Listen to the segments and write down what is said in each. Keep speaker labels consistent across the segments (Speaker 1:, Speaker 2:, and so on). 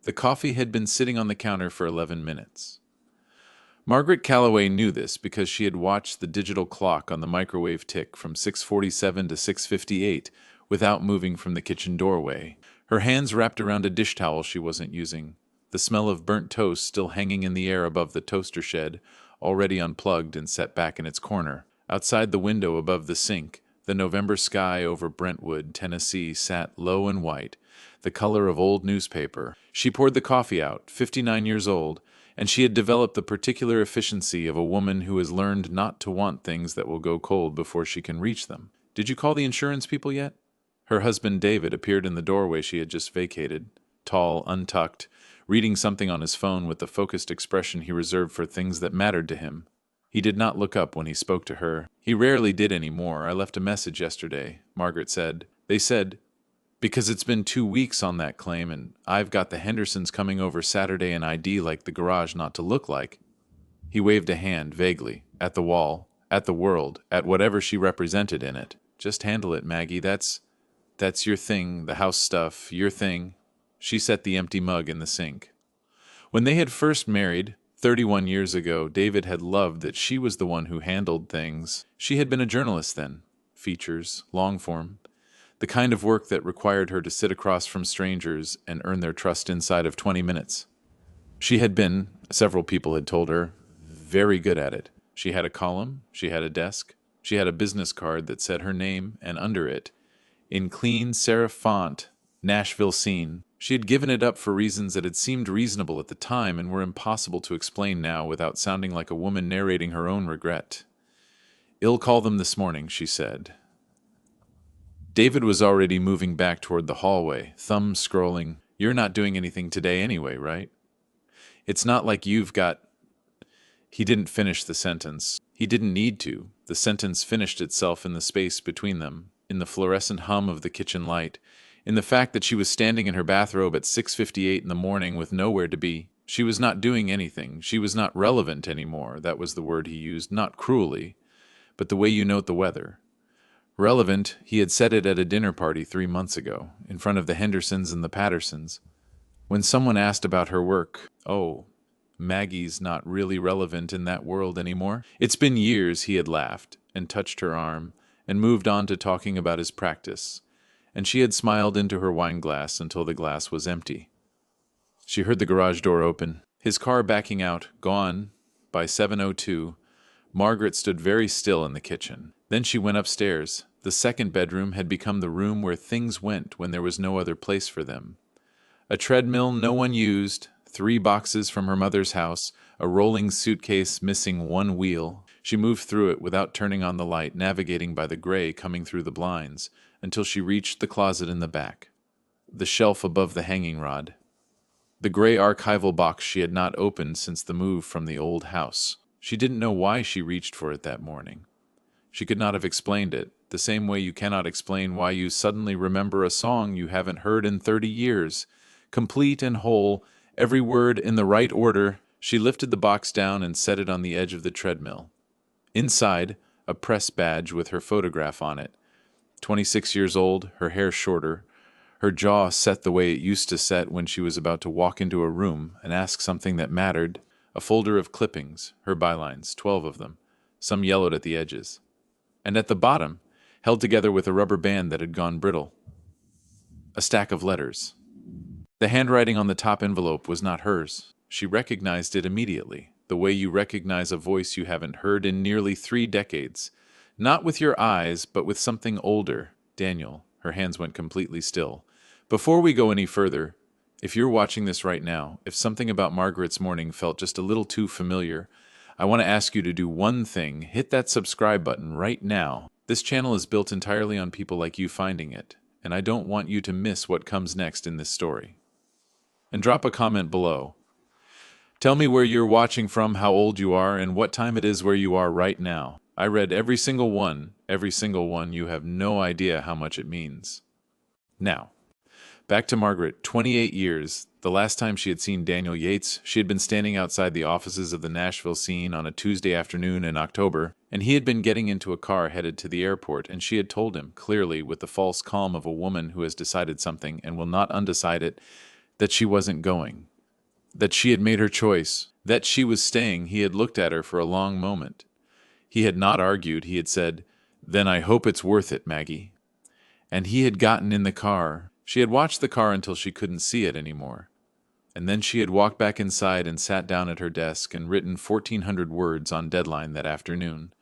Speaker 1: The coffee had been sitting on the counter for 11 minutes. Margaret Calloway knew this because she had watched the digital clock on the microwave tick from 6:47 to 6:58 without moving from the kitchen doorway, her hands wrapped around a dish towel she wasn't using, the smell of burnt toast still hanging in the air above the toaster shed, already unplugged and set back in its corner. Outside the window above the sink, the November sky over Brentwood, Tennessee, sat low and white, the color of old newspaper. She poured the coffee out, 59 years old, and she had developed the particular efficiency of a woman who has learned not to want things that will go cold before she can reach them. "Did you call the insurance people yet?" Her husband David appeared in the doorway she had just vacated, tall, untucked, reading something on his phone with the focused expression he reserved for things that mattered to him. He did not look up when he spoke to her. He rarely did any more. "I left a message yesterday," Margaret said. "They said, because it's been 2 weeks on that claim, and I've got the Hendersons coming over Saturday and ID like the garage not to look like." He waved a hand, vaguely, at the wall, at the world, at whatever she represented in it. "Just handle it, Maggie. That's your thing, the house stuff, your thing." She set the empty mug in the sink. When they had first married, 31 years ago, David had loved that she was the one who handled things. She had been a journalist then. Features, long form. The kind of work that required her to sit across from strangers and earn their trust inside of 20 minutes. She had been, several people had told her, very good at it. She had a column, she had a desk, she had a business card that said her name, and under it, in clean serif font, "Nashville Scene." She had given it up for reasons that had seemed reasonable at the time and were impossible to explain now without sounding like a woman narrating her own regret. "I'll call them this morning," she said. David was already moving back toward the hallway, thumb scrolling. "You're not doing anything today anyway, right? It's not like you've got—" He didn't finish the sentence. He didn't need to. The sentence finished itself in the space between them, in the fluorescent hum of the kitchen light, in the fact that she was standing in her bathrobe at 6:58 in the morning with nowhere to be. She was not doing anything. She was not relevant anymore. That was the word he used, not cruelly, but the way you note the weather. Relevant, he had said it at a dinner party 3 months ago, in front of the Hendersons and the Pattersons. When someone asked about her work, "Oh, Maggie's not really relevant in that world anymore." It's been years, he had laughed, and touched her arm, and moved on to talking about his practice, and she had smiled into her wine glass until the glass was empty. She heard the garage door open, his car backing out, gone. By 7:02, Margaret stood very still in the kitchen. Then she went upstairs. The second bedroom had become the room where things went when there was no other place for them. A treadmill no one used, 3 boxes from her mother's house, a rolling suitcase missing 1 wheel. She moved through it without turning on the light, navigating by the gray coming through the blinds, until she reached the closet in the back, the shelf above the hanging rod, the gray archival box she had not opened since the move from the old house. She didn't know why she reached for it that morning. She could not have explained it, the same way you cannot explain why you suddenly remember a song you haven't heard in 30 years. Complete and whole, every word in the right order. She lifted the box down and set it on the edge of the treadmill. Inside, a press badge with her photograph on it. 26 years old, her hair shorter, her jaw set the way it used to set when she was about to walk into a room and ask something that mattered. A folder of clippings, her bylines, 12 of them, some yellowed at the edges. And at the bottom, held together with a rubber band that had gone brittle, a stack of letters. The handwriting on the top envelope was not hers. She recognized it immediately, the way you recognize a voice you haven't heard in nearly 3 decades. Not with your eyes, but with something older. "Daniel," her hands went completely still. "Before we go any further, if you're watching this right now, if something about Margaret's morning felt just a little too familiar, I want to ask you to do one thing. Hit that subscribe button right now. This channel is built entirely on people like you finding it, and I don't want you to miss what comes next in this story. And drop a comment below. Tell me where you're watching from, how old you are, and what time it is where you are right now. I read every single one. You have no idea how much it means." Now, back to Margaret, 28 years. The last time she had seen Daniel Yates, she had been standing outside the offices of the Nashville Scene on a Tuesday afternoon in October, and he had been getting into a car headed to the airport, and she had told him, clearly with the false calm of a woman who has decided something and will not undecide it, that she wasn't going, that she had made her choice, that she was staying. He had looked at her for a long moment. He had not argued. He had said, "Then I hope it's worth it, Maggie." And he had gotten in the car. She had watched the car until she couldn't see it anymore. And then she had walked back inside and sat down at her desk and written 1,400 words on deadline that afternoon.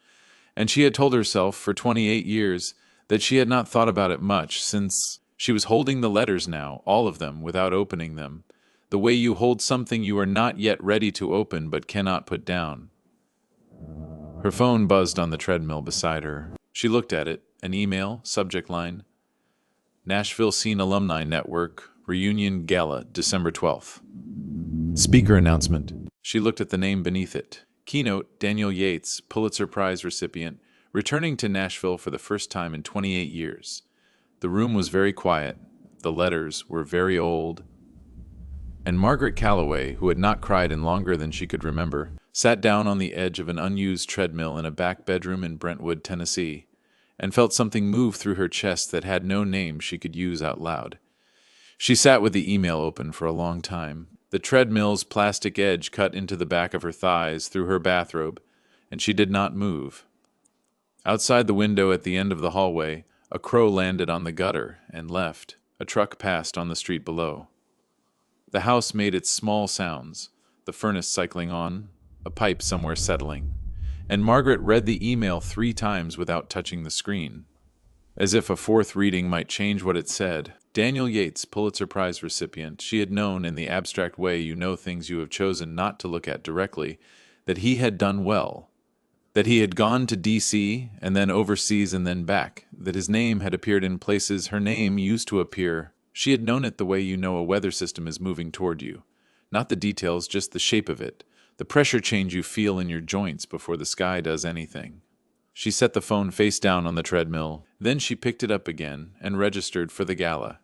Speaker 1: And she had told herself for 28 years that she had not thought about it much, since she was holding the letters now, all of them, without opening them, the way you hold something you are not yet ready to open but cannot put down. Her phone buzzed on the treadmill beside her. She looked at it, an email, subject line, Nashville Scene Alumni Network, Reunion Gala, December 12th. Speaker announcement. She looked at the name beneath it. Keynote, Daniel Yates, Pulitzer Prize recipient, returning to Nashville for the first time in 28 years. The room was very quiet. The letters were very old. And Margaret Calloway, who had not cried in longer than she could remember, sat down on the edge of an unused treadmill in a back bedroom in Brentwood, Tennessee, and felt something move through her chest that had no name she could use out loud. She sat with the email open for a long time. The treadmill's plastic edge cut into the back of her thighs through her bathrobe, and she did not move. Outside the window at the end of the hallway, a crow landed on the gutter and left. A truck passed on the street below. The house made its small sounds, the furnace cycling on, a pipe somewhere settling, and Margaret read the email 3 times without touching the screen. As if a fourth reading might change what it said, Daniel Yates, Pulitzer Prize recipient, she had known in the abstract way you know things you have chosen not to look at directly, that he had done well, that he had gone to D.C. and then overseas and then back, that his name had appeared in places her name used to appear. She had known it the way you know a weather system is moving toward you. Not the details, just the shape of it, the pressure change you feel in your joints before the sky does anything. She set the phone face down on the treadmill. Then she picked it up again and registered for the gala.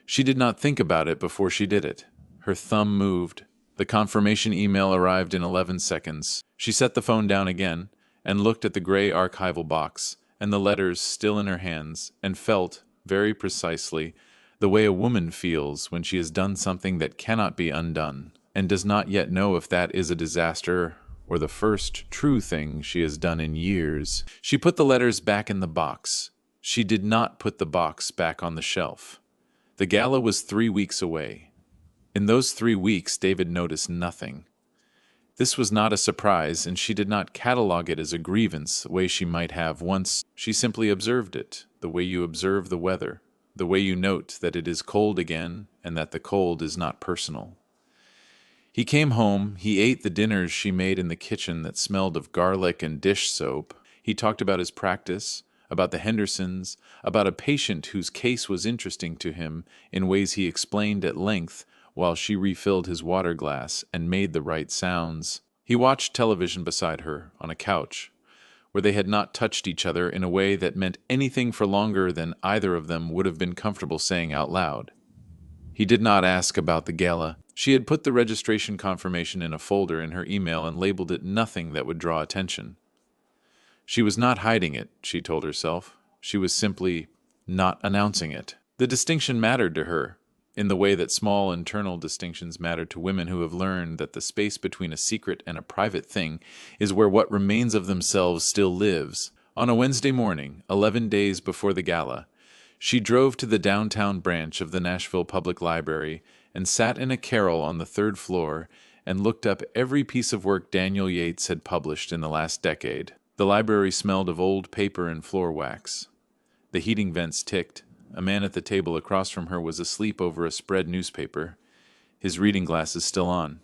Speaker 1: She did not think about it before she did it. Her thumb moved. The confirmation email arrived in 11 seconds. She set the phone down again and looked at the gray archival box and the letters still in her hands and felt, very precisely, the way a woman feels when she has done something that cannot be undone and does not yet know if that is a disaster or the first true thing she has done in years. She put the letters back in the box. She did not put the box back on the shelf. The gala was 3 weeks away. In those 3 weeks, David noticed nothing. This was not a surprise, and she did not catalog it as a grievance the way she might have once. She simply observed it, the way you observe the weather, the way you note that it is cold again and that the cold is not personal. He came home. He ate the dinners she made in the kitchen that smelled of garlic and dish soap. He talked about his practice, about the Hendersons, about a patient whose case was interesting to him in ways he explained at length while she refilled his water glass and made the right sounds. He watched television beside her on a couch, where they had not touched each other in a way that meant anything for longer than either of them would have been comfortable saying out loud. He did not ask about the gala. She had put the registration confirmation in a folder in her email and labeled it nothing that would draw attention. She was not hiding it, she told herself. She was simply not announcing it. The distinction mattered to her, in the way that small internal distinctions matter to women who have learned that the space between a secret and a private thing is where what remains of themselves still lives. On a Wednesday morning, 11 days before the gala, she drove to the downtown branch of the Nashville Public Library and sat in a carrel on the 3rd floor and looked up every piece of work Daniel Yates had published in the last decade. The library smelled of old paper and floor wax. The heating vents ticked. A man at the table across from her was asleep over a spread newspaper, his reading glasses still on.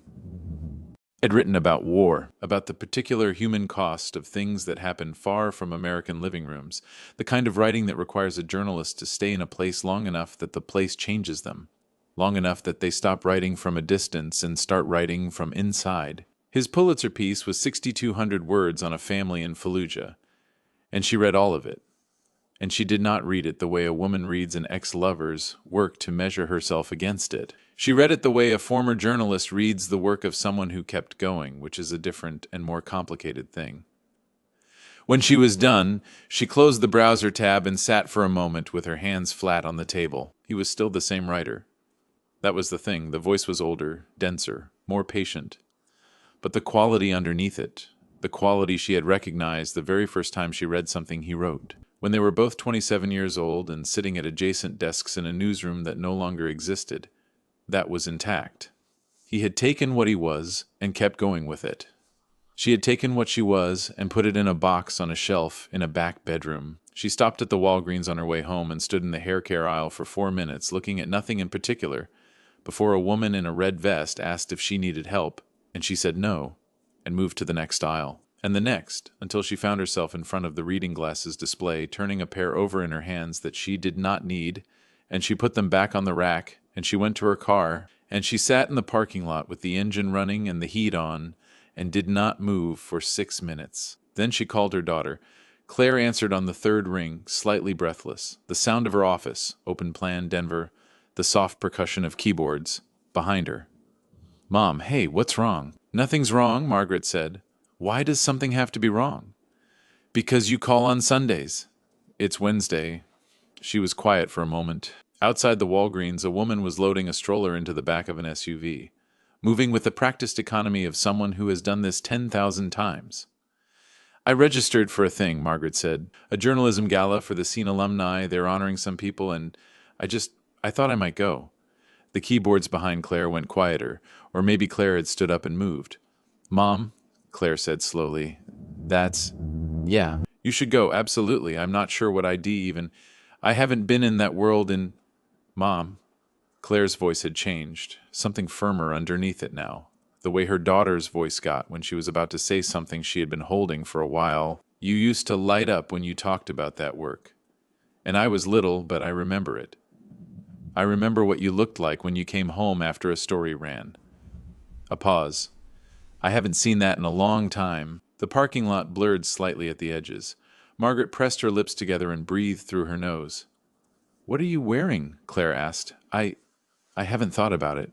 Speaker 1: Had written about war, about the particular human cost of things that happen far from American living rooms, the kind of writing that requires a journalist to stay in a place long enough that the place changes them, long enough that they stop writing from a distance and start writing from inside. His Pulitzer piece was 6,200 words on a family in Fallujah, and she read all of it. And she did not read it the way a woman reads an ex-lover's work to measure herself against it. She read it the way a former journalist reads the work of someone who kept going, which is a different and more complicated thing. When she was done, she closed the browser tab and sat for a moment with her hands flat on the table. He was still the same writer. That was the thing. The voice was older, denser, more patient. But the quality underneath it, the quality she had recognized the very first time she read something he wrote. When they were both 27 years old and sitting at adjacent desks in a newsroom that no longer existed, that was intact. He had taken what he was and kept going with it. She had taken what she was and put it in a box on a shelf in a back bedroom. She stopped at the Walgreens on her way home and stood in the hair care aisle for 4 minutes, looking at nothing in particular, before a woman in a red vest asked if she needed help, and she said no, and moved to the next aisle, and the next, until she found herself in front of the reading glasses display, turning a pair over in her hands that she did not need, and she put them back on the rack, and she went to her car, and she sat in the parking lot with the engine running and the heat on, and did not move for 6 minutes. Then she called her daughter. Claire answered on the third ring, slightly breathless. The sound of her office, open plan, Denver, the soft percussion of keyboards, behind her. "Mom, hey, what's wrong?" "Nothing's wrong," Margaret said. "Why does something have to be wrong?" "Because you call on Sundays." "It's Wednesday." She was quiet for a moment. Outside the Walgreens, a woman was loading a stroller into the back of an SUV, moving with the practiced economy of someone who has done this 10,000 times. "I registered for a thing," Margaret said. "A journalism gala for the scene alumni. They're honoring some people, and I thought I might go." The keyboards behind Claire went quieter, or maybe Claire had stood up and moved. "Mom," Claire said slowly, yeah. "You should go, absolutely. I'm not sure what ID even. I haven't been in that world in—" "Mom." Claire's voice had changed, something firmer underneath it now, the way her daughter's voice got when she was about to say something she had been holding for a while. "You used to light up when you talked about that work. And I was little, but I remember it. I remember what you looked like when you came home after a story ran." A pause. "I haven't seen that in a long time." The parking lot blurred slightly at the edges. Margaret pressed her lips together and breathed through her nose. "What are you wearing?" Claire asked. I haven't thought about it."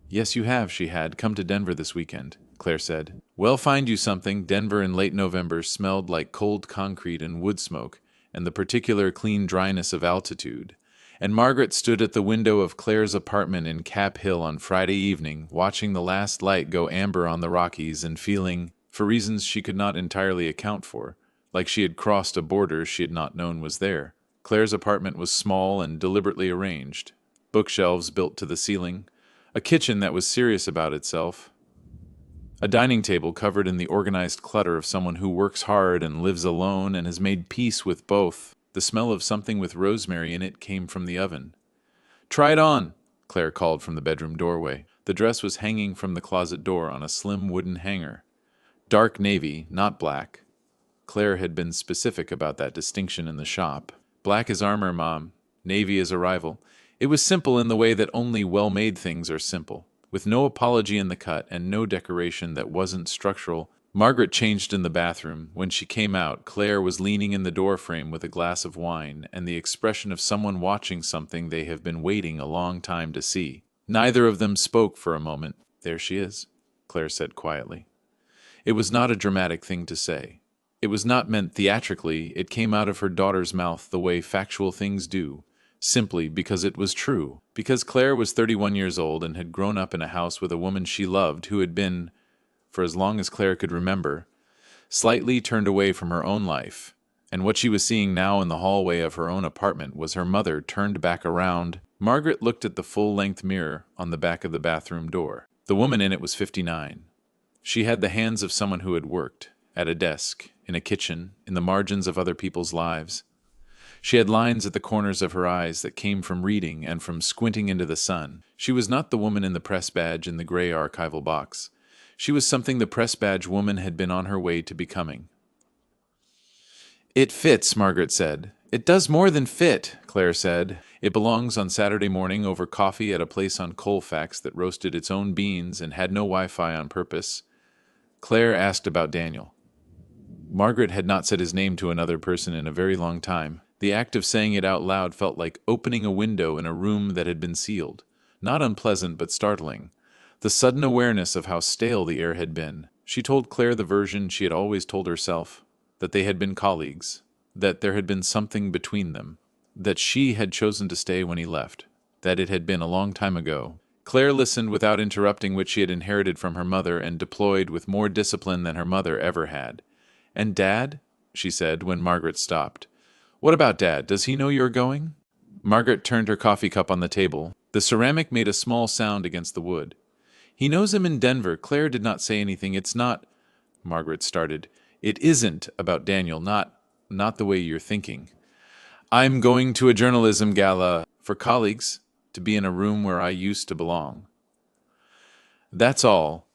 Speaker 1: "Yes, you have," she had. "Come to Denver this weekend," Claire said. "Well, find you something." Denver in late November smelled like cold concrete and wood smoke, and the particular clean dryness of altitude. And Margaret stood at the window of Claire's apartment in Cap Hill on Friday evening, watching the last light go amber on the Rockies and feeling, for reasons she could not entirely account for, like she had crossed a border she had not known was there. Claire's apartment was small and deliberately arranged. Bookshelves built to the ceiling, a kitchen that was serious about itself, a dining table covered in the organized clutter of someone who works hard and lives alone and has made peace with both. The smell of something with rosemary in it came from the oven. "Try it on," Claire called from the bedroom doorway. The dress was hanging from the closet door on a slim wooden hanger. Dark navy, not black. Claire had been specific about that distinction in the shop. "Black is armor, Mom. Navy is arrival." It was simple in the way that only well-made things are simple, with no apology in the cut and no decoration that wasn't structural. Margaret changed in the bathroom. When she came out, Claire was leaning in the doorframe with a glass of wine and the expression of someone watching something they have been waiting a long time to see. Neither of them spoke for a moment. "There she is," Claire said quietly. It was not a dramatic thing to say. It was not meant theatrically. It came out of her daughter's mouth the way factual things do, simply because it was true. Because Claire was 31 years old and had grown up in a house with a woman she loved who had been, for as long as Claire could remember, slightly turned away from her own life, and what she was seeing now in the hallway of her own apartment was her mother turned back around. Margaret looked at the full-length mirror on the back of the bathroom door. The woman in it was 59. She had the hands of someone who had worked, at a desk, in a kitchen, in the margins of other people's lives. She had lines at the corners of her eyes that came from reading and from squinting into the sun. She was not the woman in the press badge in the gray archival box. She was something the press badge woman had been on her way to becoming. "It fits," Margaret said. "It does more than fit," Claire said. "It belongs on Saturday morning over coffee at a place on Colfax that roasted its own beans and had no Wi-Fi on purpose." Claire asked about Daniel. Margaret had not said his name to another person in a very long time. The act of saying it out loud felt like opening a window in a room that had been sealed. Not unpleasant, but startling. The sudden awareness of how stale the air had been. She told Claire the version she had always told herself, that they had been colleagues, that there had been something between them, that she had chosen to stay when he left. that it had been a long time ago. Claire listened without interrupting, which she had inherited from her mother and deployed with more discipline than her mother ever had. "And Dad?" she said when Margaret stopped. "What about Dad? Does he know you're going?" Margaret turned her coffee cup on the table. The ceramic made a small sound against the wood. "He knows him in Denver." Claire did not say anything. "It's not—" Margaret started. "It isn't about Daniel, not the way you're thinking. I'm going to a journalism gala for colleagues, to be in a room where I used to belong. That's all."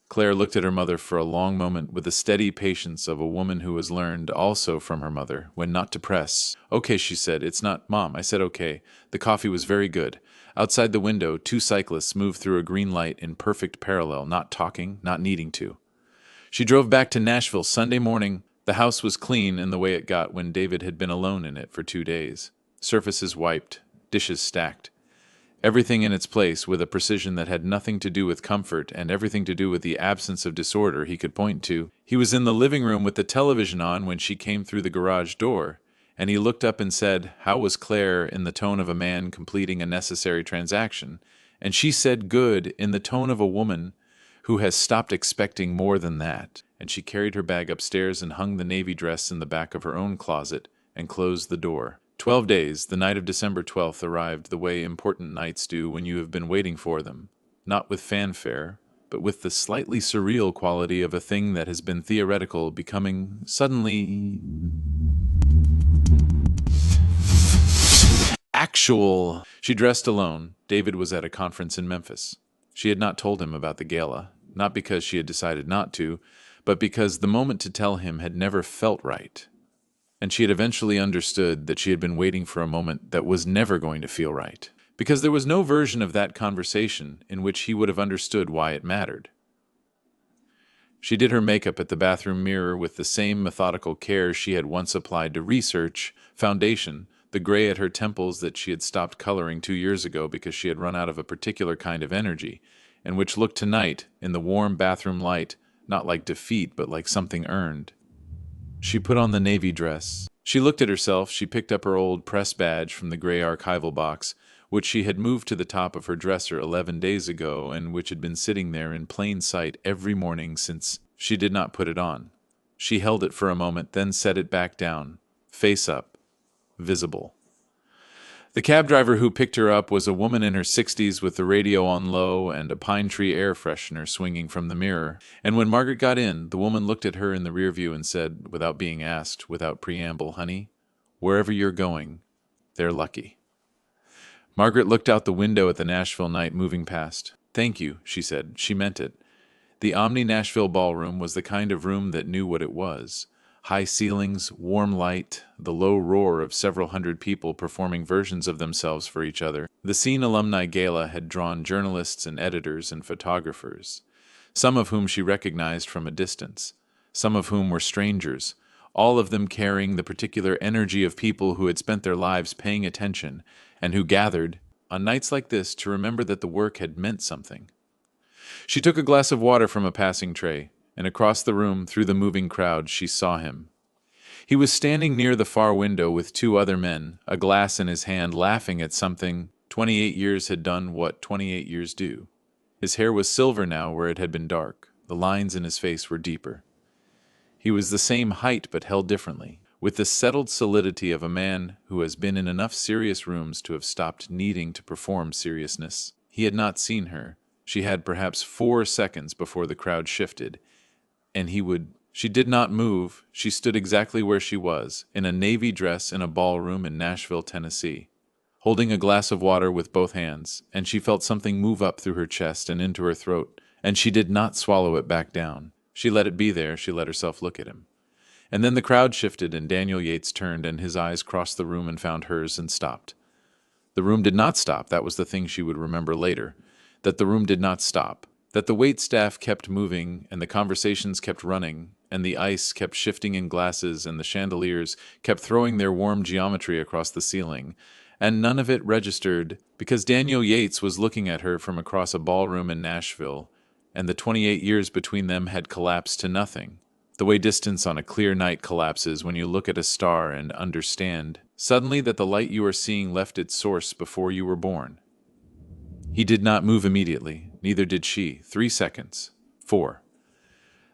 Speaker 1: Claire looked at her mother for a long moment with the steady patience of a woman who has learned also from her mother when not to press. "Okay," she said. "It's not—" "Mom," I said okay. The coffee was very good. Outside the window, two cyclists moved through a green light in perfect parallel, not talking, not needing to. She drove back to Nashville Sunday morning. The house was clean in the way it got when David had been alone in it for 2 days. Surfaces wiped, dishes stacked. Everything in its place with a precision that had nothing to do with comfort and everything to do with the absence of disorder he could point to. He was in the living room with the television on when she came through the garage door, and he looked up and said, "How was Claire?" in the tone of a man completing a necessary transaction, and she said, "Good," in the tone of a woman who has stopped expecting more than that, and she carried her bag upstairs and hung the navy dress in the back of her own closet and closed the door. 12 days, the night of December 12th, arrived the way important nights do when you have been waiting for them, not with fanfare, but with the slightly surreal quality of a thing that has been theoretical becoming suddenly actual. She dressed alone. David was at a conference in Memphis. She had not told him about the gala, not because she had decided not to, but because the moment to tell him had never felt right. And she had eventually understood that she had been waiting for a moment that was never going to feel right, because there was no version of that conversation in which he would have understood why it mattered. She did her makeup at the bathroom mirror with the same methodical care she had once applied to research, foundation, the gray at her temples that she had stopped coloring 2 years ago because she had run out of a particular kind of energy, and which looked tonight, in the warm bathroom light, not like defeat but like something earned. She put on the navy dress. She looked at herself. She picked up her old press badge from the gray archival box, which she had moved to the top of her dresser 11 days ago and which had been sitting there in plain sight every morning since she did not put it on. She held it for a moment, then set it back down, face up, visible. The cab driver who picked her up was a woman in her 60s with the radio on low and a pine tree air freshener swinging from the mirror. And when Margaret got in, the woman looked at her in the rear view and said, without being asked, without preamble, "Honey, wherever you're going, they're lucky." Margaret looked out the window at the Nashville night moving past. "Thank you," she said. She meant it. The Omni Nashville Ballroom was the kind of room that knew what it was. High ceilings, warm light, the low roar of several hundred people performing versions of themselves for each other. The Scene Alumni Gala had drawn journalists and editors and photographers, some of whom she recognized from a distance, some of whom were strangers, all of them carrying the particular energy of people who had spent their lives paying attention and who gathered, on nights like this, to remember that the work had meant something. She took a glass of water from a passing tray, and across the room, through the moving crowd, she saw him. He was standing near the far window with 2 other men, a glass in his hand, laughing at something. 28 years had done what 28 years do. His hair was silver now where it had been dark. The lines in his face were deeper. He was the same height but held differently, with the settled solidity of a man who has been in enough serious rooms to have stopped needing to perform seriousness. He had not seen her. She had perhaps 4 seconds before the crowd shifted, and he would. She did not move. She stood exactly where she was, in a navy dress in a ballroom in Nashville, Tennessee, holding a glass of water with both hands, and she felt something move up through her chest and into her throat, and she did not swallow it back down. She let it be there. She let herself look at him. And then the crowd shifted, and Daniel Yates turned, and his eyes crossed the room and found hers and stopped. The room did not stop. That was the thing she would remember later, that the room did not stop, that the wait staff kept moving, and the conversations kept running, and the ice kept shifting in glasses, and the chandeliers kept throwing their warm geometry across the ceiling, and none of it registered because Daniel Yates was looking at her from across a ballroom in Nashville, and the 28 years between them had collapsed to nothing, the way distance on a clear night collapses when you look at a star and understand Suddenly that the light you are seeing left its source before you were born. He did not move immediately, neither did she. 3 seconds. 4.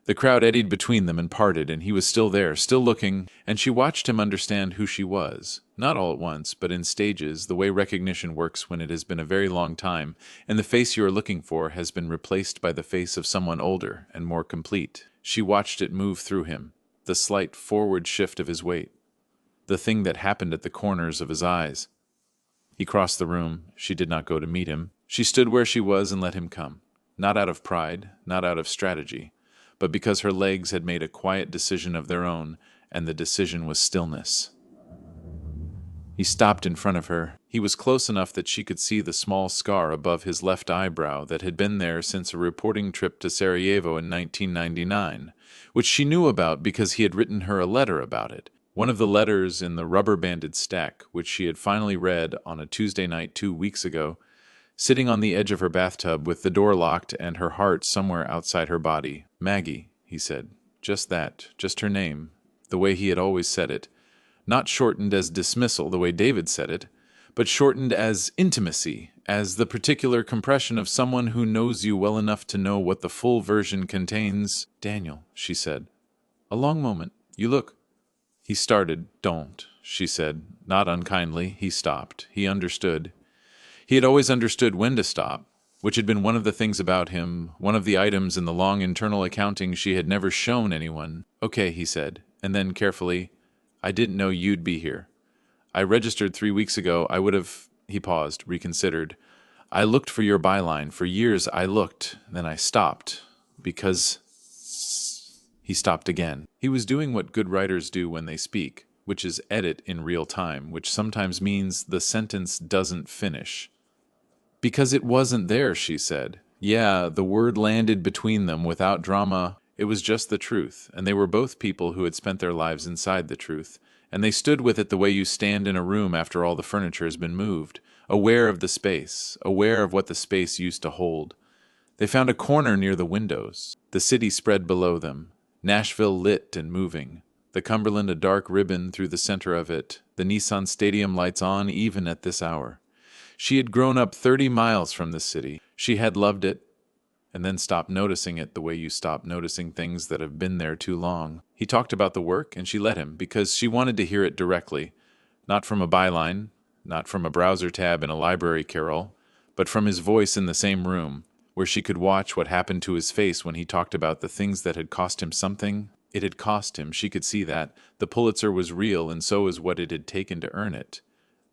Speaker 1: The crowd eddied between them and parted, and he was still there, still looking, and she watched him understand who she was. Not all at once, but in stages, the way recognition works when it has been a very long time, and the face you are looking for has been replaced by the face of someone older and more complete. She watched it move through him, the slight forward shift of his weight, the thing that happened at the corners of his eyes. He crossed the room. She did not go to meet him. She stood where she was and let him come, not out of pride, not out of strategy, but because her legs had made a quiet decision of their own, and the decision was stillness. He stopped in front of her. He was close enough that she could see the small scar above his left eyebrow that had been there since a reporting trip to Sarajevo in 1999, which she knew about because he had written her a letter about it. One of the letters in the rubber-banded stack, which she had finally read on a Tuesday night 2 weeks ago, sitting on the edge of her bathtub with the door locked and her heart somewhere outside her body. Maggie, he said. Just that, just her name, the way he had always said it. Not shortened as dismissal, the way David said it, but shortened as intimacy, as the particular compression of someone who knows you well enough to know what the full version contains. Daniel, she said. A long moment. You look. He started. Don't, she said. Not unkindly. He stopped. He understood. He had always understood when to stop, which had been one of the things about him, one of the items in the long internal accounting she had never shown anyone. Okay, he said, and then carefully, I didn't know you'd be here. I registered 3 weeks ago. I would have... He paused, reconsidered. I looked for your byline. For years I looked, then I stopped, because... He stopped again. He was doing what good writers do when they speak, which is edit in real time, which sometimes means the sentence doesn't finish. Because it wasn't there, she said. Yeah, the word landed between them without drama. It was just the truth, and they were both people who had spent their lives inside the truth, and they stood with it the way you stand in a room after all the furniture has been moved, aware of the space, aware of what the space used to hold. They found a corner near the windows. The city spread below them, Nashville lit and moving, the Cumberland a dark ribbon through the center of it, the Nissan Stadium lights on even at this hour. She had grown up 30 miles from the city. She had loved it, and then stopped noticing it the way you stop noticing things that have been there too long. He talked about the work, and she let him, because she wanted to hear it directly, not from a byline, not from a browser tab in a library carrel, but from his voice in the same room, where she could watch what happened to his face when he talked about the things that had cost him something. It had cost him, she could see that. The Pulitzer was real, and so was what it had taken to earn it.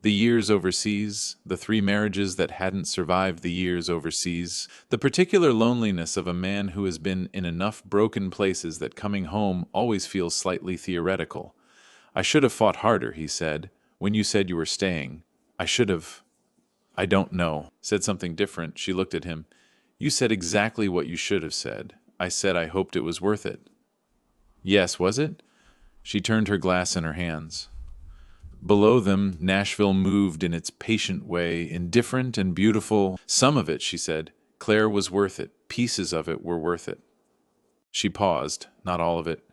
Speaker 1: The years overseas, the 3 marriages that hadn't survived the years overseas, the particular loneliness of a man who has been in enough broken places that coming home always feels slightly theoretical. I should have fought harder, he said, when you said you were staying. I should have... I don't know. Said something different. She looked at him. You said exactly what you should have said. I said I hoped it was worth it. Yes, was it? She turned her glass in her hands. Below them, Nashville moved in its patient way, indifferent and beautiful. Some of it, she said, Claire was worth it. Pieces of it were worth it. She paused, not all of it.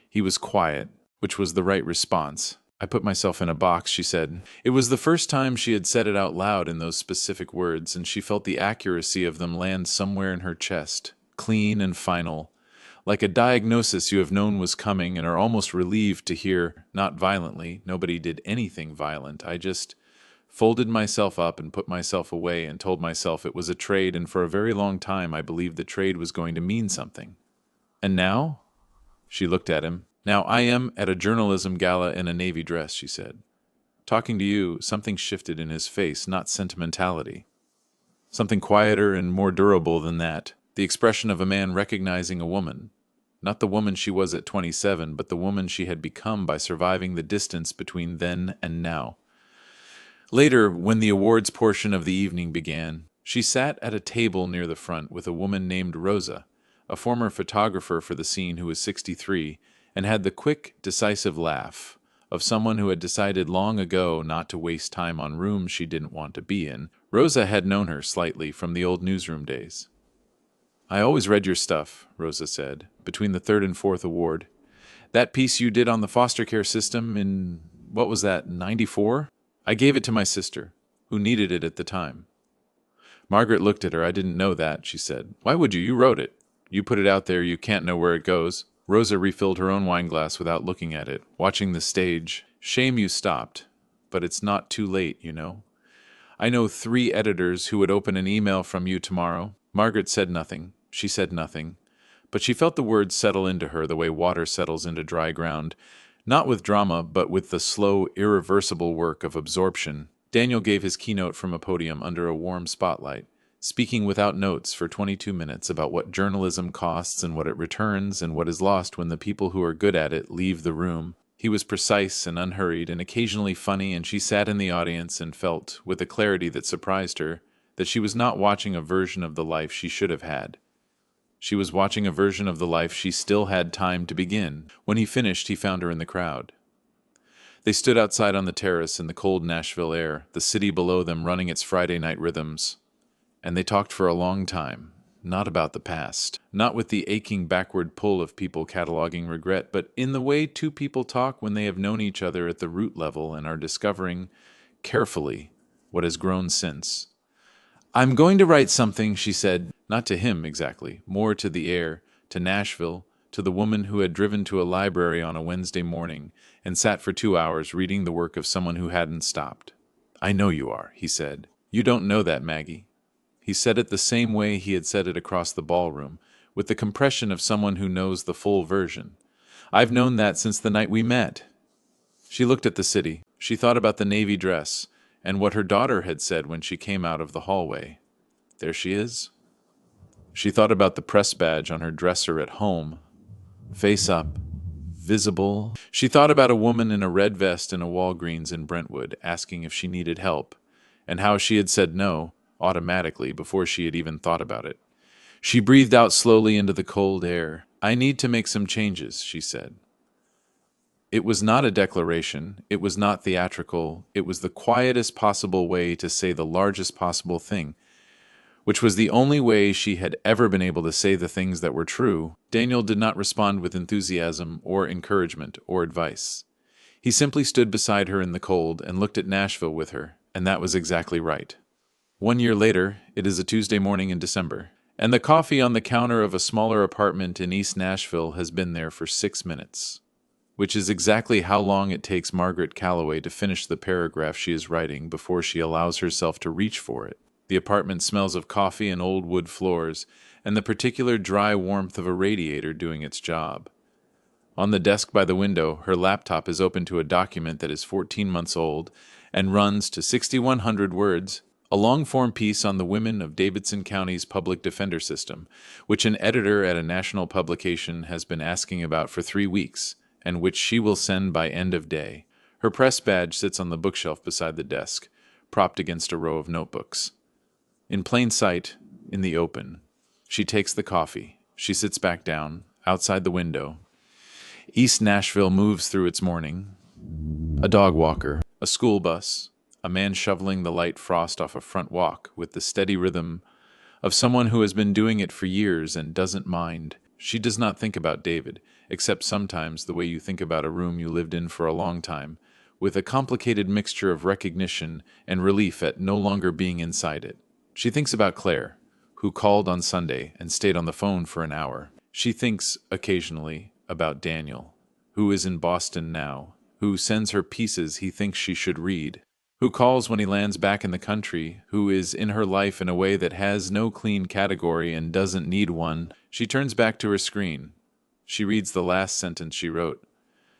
Speaker 1: He was quiet, which was the right response. I put myself in a box, she said. It was the first time she had said it out loud in those specific words, and she felt the accuracy of them land somewhere in her chest, clean and final. Like a diagnosis you have known was coming and are almost relieved to hear, not violently, nobody did anything violent, I just folded myself up and put myself away and told myself it was a trade, and for a very long time I believed the trade was going to mean something. And now? She looked at him. Now I am at a journalism gala in a navy dress, she said. Talking to you, something shifted in his face, not sentimentality. Something quieter and more durable than that. The expression of a man recognizing a woman. Not the woman she was at 27, but the woman she had become by surviving the distance between then and now. Later, when the awards portion of the evening began, she sat at a table near the front with a woman named Rosa, a former photographer for the scene who was 63, and had the quick, decisive laugh of someone who had decided long ago not to waste time on rooms she didn't want to be in. Rosa had known her slightly from the old newsroom days. I always read your stuff, Rosa said, between the 3rd and 4th award. That piece you did on the foster care system in What was that, 94? I gave it to my sister, who needed it at the time. Margaret looked at her. I didn't know that, she said. Why would you? You wrote it. You put it out there. You can't know where it goes. Rosa refilled her own wineglass without looking at it, watching the stage. Shame you stopped. But it's not too late, you know. I know 3 editors who would open an email from you tomorrow. Margaret said nothing. She said nothing. But she felt the words settle into her the way water settles into dry ground, not with drama, but with the slow, irreversible work of absorption. Daniel gave his keynote from a podium under a warm spotlight, speaking without notes for 22 minutes about what journalism costs and what it returns and what is lost when the people who are good at it leave the room. He was precise and unhurried and occasionally funny, and she sat in the audience and felt, with a clarity that surprised her, that she was not watching a version of the life she should have had. She was watching a version of the life she still had time to begin. When he finished, he found her in the crowd. They stood outside on the terrace in the cold Nashville air, the city below them running its Friday night rhythms. And they talked for a long time, not about the past, not with the aching backward pull of people cataloging regret, but in the way 2 people talk when they have known each other at the root level and are discovering, carefully, what has grown since. I'm going to write something, she said, not to him exactly, more to the air, to Nashville, to the woman who had driven to a library on a Wednesday morning and sat for 2 hours reading the work of someone who hadn't stopped. I know you are, he said. You don't know that, Maggie. He said it the same way he had said it across the ballroom, with the compression of someone who knows the full version. I've known that since the night we met. She looked at the city. She thought about the navy dress and what her daughter had said when she came out of the hallway. There she is. She thought about the press badge on her dresser at home. Face up. Visible. She thought about a woman in a red vest in a Walgreens in Brentwood asking if she needed help, and how she had said no, automatically, before she had even thought about it. She breathed out slowly into the cold air. I need to make some changes, she said. It was not a declaration. It was not theatrical. It was the quietest possible way to say the largest possible thing, which was the only way she had ever been able to say the things that were true. Daniel did not respond with enthusiasm or encouragement or advice. He simply stood beside her in the cold and looked at Nashville with her, and that was exactly right. 1 year later, it is a Tuesday morning in December, and the coffee on the counter of a smaller apartment in East Nashville has been there for 6 minutes, which is exactly how long it takes Margaret Calloway to finish the paragraph she is writing before she allows herself to reach for it. The apartment smells of coffee and old wood floors, and the particular dry warmth of a radiator doing its job. On the desk by the window, her laptop is open to a document that is 14 months old and runs to 6,100 words, a long-form piece on the women of Davidson County's public defender system, which an editor at a national publication has been asking about for 3 weeks, and which she will send by end of day. Her press badge sits on the bookshelf beside the desk, propped against a row of notebooks. In plain sight, in the open, she takes the coffee. She sits back down, outside the window. East Nashville moves through its morning. A dog walker, a school bus, a man shoveling the light frost off a front walk with the steady rhythm of someone who has been doing it for years and doesn't mind. She does not think about David, except sometimes the way you think about a room you lived in for a long time, with a complicated mixture of recognition and relief at no longer being inside it. She thinks about Claire, who called on Sunday and stayed on the phone for an hour. She thinks, occasionally, about Daniel, who is in Boston now, who sends her pieces he thinks she should read, who calls when he lands back in the country, who is in her life in a way that has no clean category and doesn't need one. She turns back to her screen. She reads the last sentence she wrote.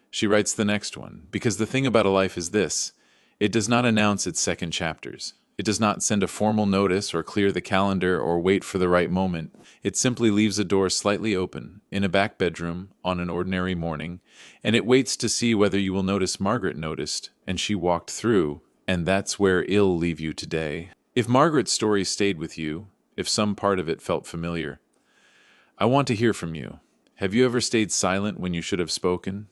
Speaker 1: She writes the next one, because the thing about a life is this: it does not announce its second chapters. It does not send a formal notice or clear the calendar or wait for the right moment. It simply leaves a door slightly open, in a back bedroom, on an ordinary morning, and it waits to see whether you will notice Margaret noticed, and she walked through, and that's where it'll leave you today. If Margaret's story stayed with you, if some part of it felt familiar, I want to hear from you. Have you ever stayed silent when you should have spoken?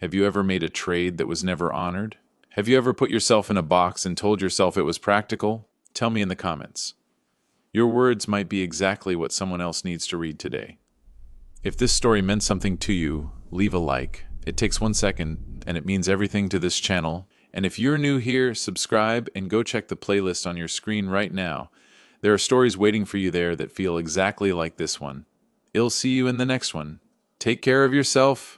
Speaker 1: Have you ever made a trade that was never honored? Have you ever put yourself in a box and told yourself it was practical? Tell me in the comments. Your words might be exactly what someone else needs to read today. If this story meant something to you, leave a like It takes 1 second, and it means everything to this channel. And if you're new here, subscribe and go check the playlist on your screen right now. There are stories waiting for you there that feel exactly like this one. I'll see you in the next one. Take care of yourself.